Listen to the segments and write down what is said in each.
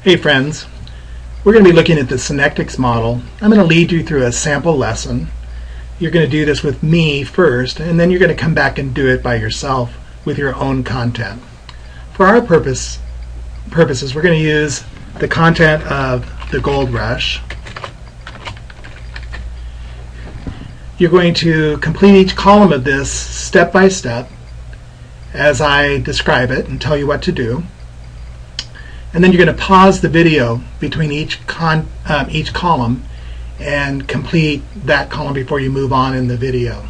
Hey friends, we're going to be looking at the Synectics model. I'm going to lead you through a sample lesson. You're going to do this with me first, and then you're going to come back and do it by yourself with your own content. For our purposes, we're going to use the content of the Gold Rush. You're going to complete each column of this step by step as I describe it and tell you what to do. And then you're going to pause the video between each column and complete that column before you move on in the video.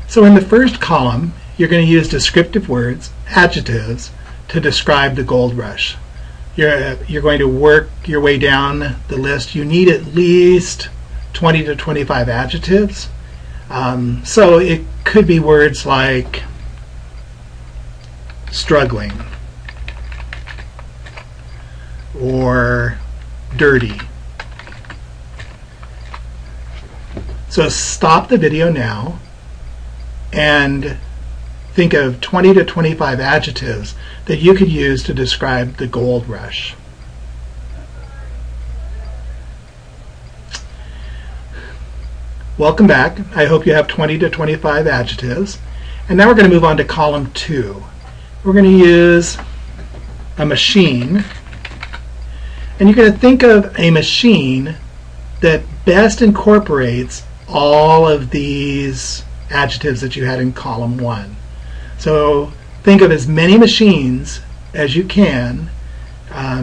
So in the first column, you're going to use descriptive words, adjectives, to describe the Gold Rush. You're going to work your way down the list. You need at least 20 to 25 adjectives. So it could be words like struggling, or dirty. So stop the video now and think of 20 to 25 adjectives that you could use to describe the Gold Rush. Welcome back. I hope you have 20 to 25 adjectives. And now we're going to move on to column 2. We're going to use a machine. And you're going to think of a machine that best incorporates all of these adjectives that you had in column 1. So think of as many machines as you can,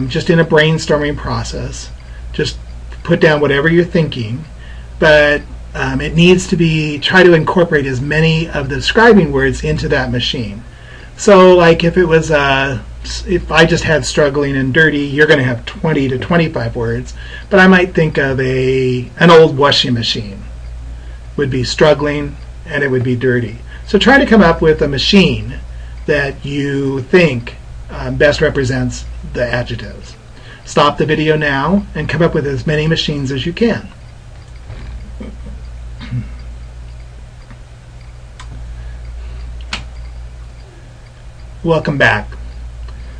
just in a brainstorming process. Just put down whatever you're thinking, but it needs to be, try to incorporate as many of the describing words into that machine. So like if it was if I just had struggling and dirty, you're going to have 20 to 25 words, but I might think of an old washing machine would be struggling and it would be dirty. So try to come up with a machine that you think best represents the adjectives. Stop the video now and come up with as many machines as you can. Welcome back.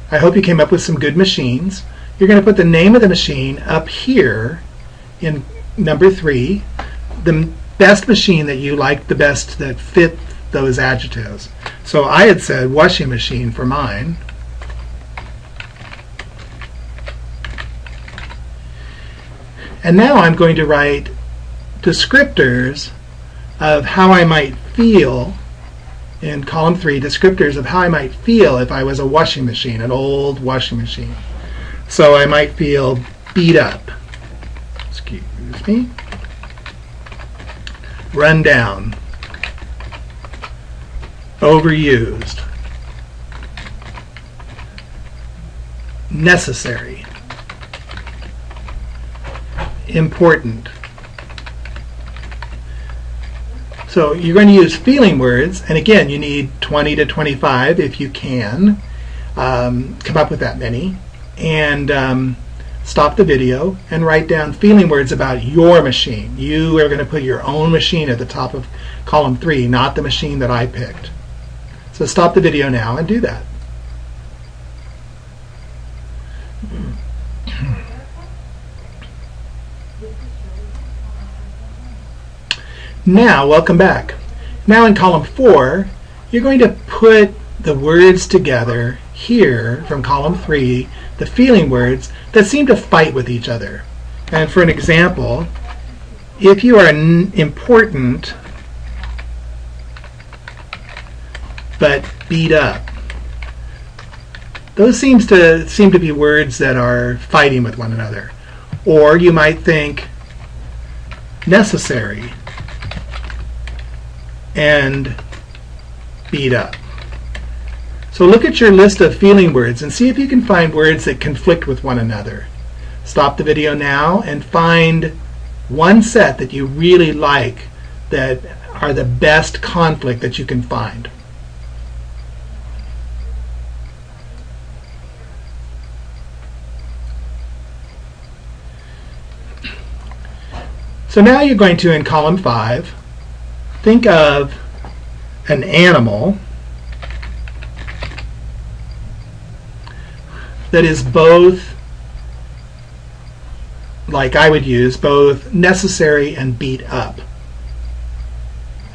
I hope you came up with some good machines. You're going to put the name of the machine up here in number 3, the best machine that you like the best that fit those adjectives. So I had said washing machine for mine. And now I'm going to write descriptors of how I might feel in column 3, descriptors of how I might feel if I was a washing machine, an old washing machine. So I might feel beat up, excuse me, run down, overused, necessary, important. So you're going to use feeling words, and again you need 20 to 25 if you can. Come up with that many, and stop the video and write down feeling words about your machine. You are going to put your own machine at the top of column 3, not the machine that I picked. So stop the video now and do that. Now, welcome back. Now in column 4, you're going to put the words together here from column 3, the feeling words that seem to fight with each other. And for an example, if you are important but beat up, those seem to be words that are fighting with one another. Or you might think necessary and beat up. So look at your list of feeling words and see if you can find words that conflict with one another. Stop the video now and find one set that you really like that are the best conflict that you can find. So now you're going to, in column 5, think of an animal that is both like I would use, both necessary and beat up.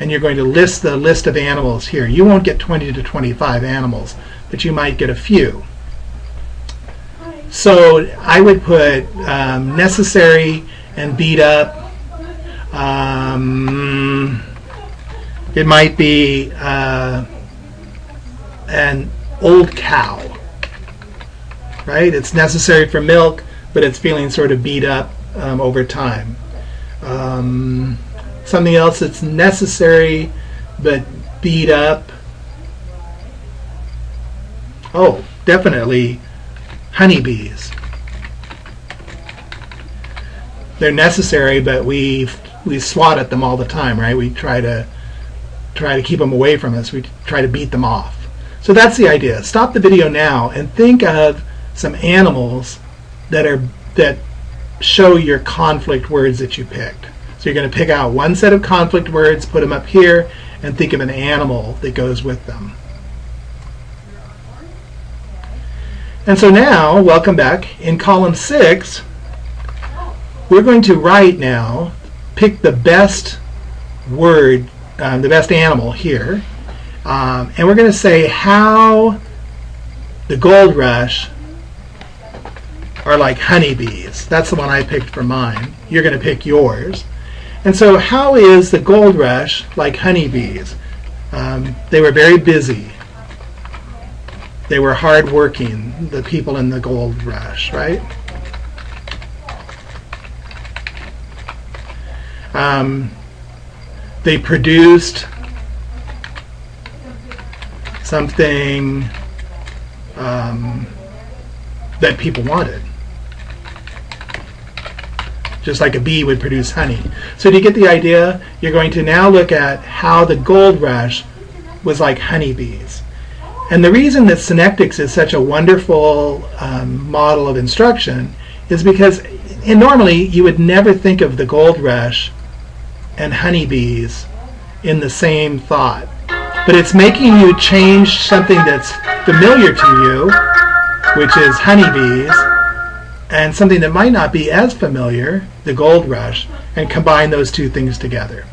And you're going to list the list of animals here. You won't get 20 to 25 animals, but you might get a few. So I would put necessary and beat up. It might be an old cow, right? It's necessary for milk, but it's feeling sort of beat up over time. Something else that's necessary but beat up. Oh, definitely honeybees. They're necessary, but we swat at them all the time, right? We try to keep them away from us. We try to beat them off. So that's the idea. Stop the video now and think of some animals that show your conflict words that you picked. So you're going to pick out one set of conflict words, put them up here, and think of an animal that goes with them. And so now, welcome back. In column 6, we're going to write now, pick the best word, the best animal here, and we're going to say how the gold rush are like honeybees. That's the one I picked for mine. You're going to pick yours. And so how is the gold rush like honeybees? They were very busy. They were hard-working, the people in the gold rush, right? They produced something that people wanted, just like a bee would produce honey. So do you get the idea? You're going to now look at how the gold rush was like honeybees. And the reason that Synectics is such a wonderful model of instruction is because normally you would never think of the gold rush and honeybees in the same thought. But it's making you change something that's familiar to you, which is honeybees, and something that might not be as familiar, the gold rush, and combine those two things together.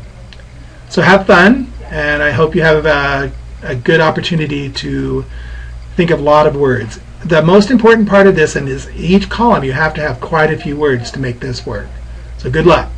So have fun, and I hope you have a good opportunity to think of a lot of words. The most important part of this is each column you have to have quite a few words to make this work. So good luck.